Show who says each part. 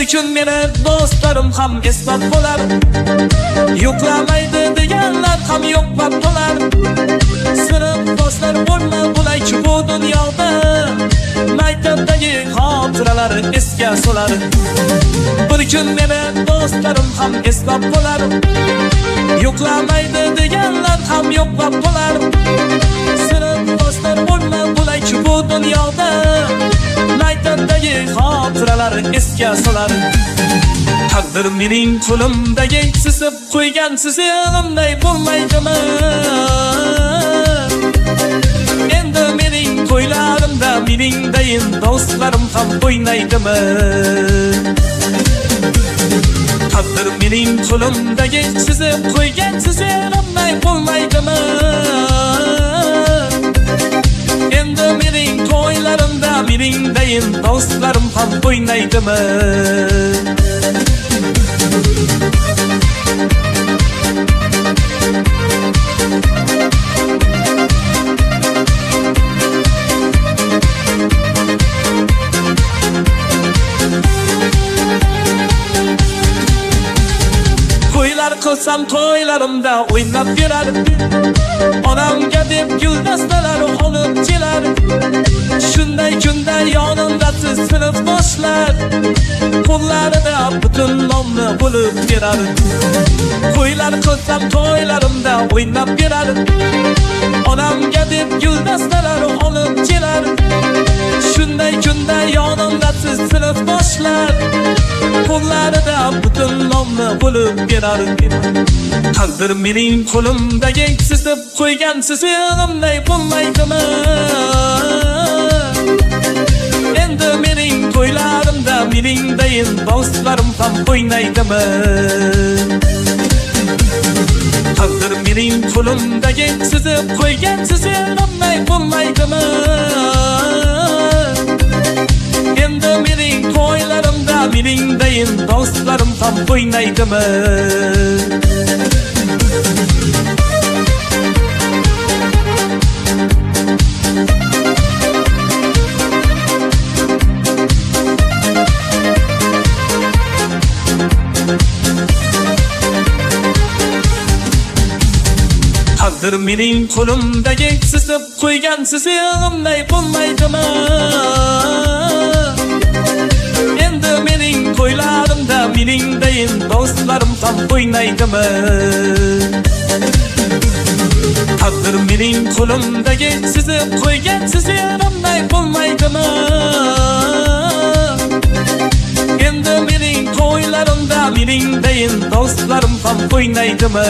Speaker 1: Bir kun meni do'stlarim ham eslab qolar. Yo'qlamaydi deganlar ham yo'qlab qolar. Sinfdoshlar bo'lma bulaychi bu dunyoda. Maktabdagi xotiralar esga solar. Bir kun meni do'stlarim ham eslab qolar. Yo'qlamaydi deganlar ham yo'qlab qolar. Sinfdoshlar bo'lma bulaychi bu dunyoda. Maktabdagi xotiralar esga solar. Taqdir mening qo'limdagi sisib qo'ygan sizimday bo'lmaydimi? Endi mening to'ylarimda meningdayin do'stlarim ham o'ynaydimi? Taqdir mening qo'limdagi sisib qo'ygan sizimday bo'lmaydimi? Endi mening to'ylarimda meningdayin do'stlarim ham o'ynaydimi? Qilsam to'ylarimda o'ynab yurar. Onamga deb guldastalar olib kelar. Shunday kunda yonimda siz sinfdoshlar. Qo'llarida butun nomni bo'lib berar. To'ylar qilsam to'ylarimda o'ynab yurar. Onamga deb guldastalar olib kelar. Shunday kunda yonimda siz sinfdoshlar. Qo'llarida butun nomni bo'lib berar. Taqdir mening qo'limdagi sisib qo'ygan sizimday bo'lmaydimi? Endi mening to'ylarimda meningdayin do'stlarim ham o'ynaydimi? Taqdir mening qo'limdagi sisib qo'ygan sizimday bo'lmaydimi? Endi mening to'ylarimda meningdayin do'stlarim ham o'ynaydimi? Taqdir mening qo'limdagi sisib qo'ygan sizimday bo'lmaydimi? Endi mening to'ylarimda meningdayin do'stlarim ham o'ynaydimi? Taqdir mening qo'limdagi sisib qo'ygan sizimday bo'lmaydimi? Endi mening to'ylarimda meningdayin do'stlarim ham o'ynaydimi?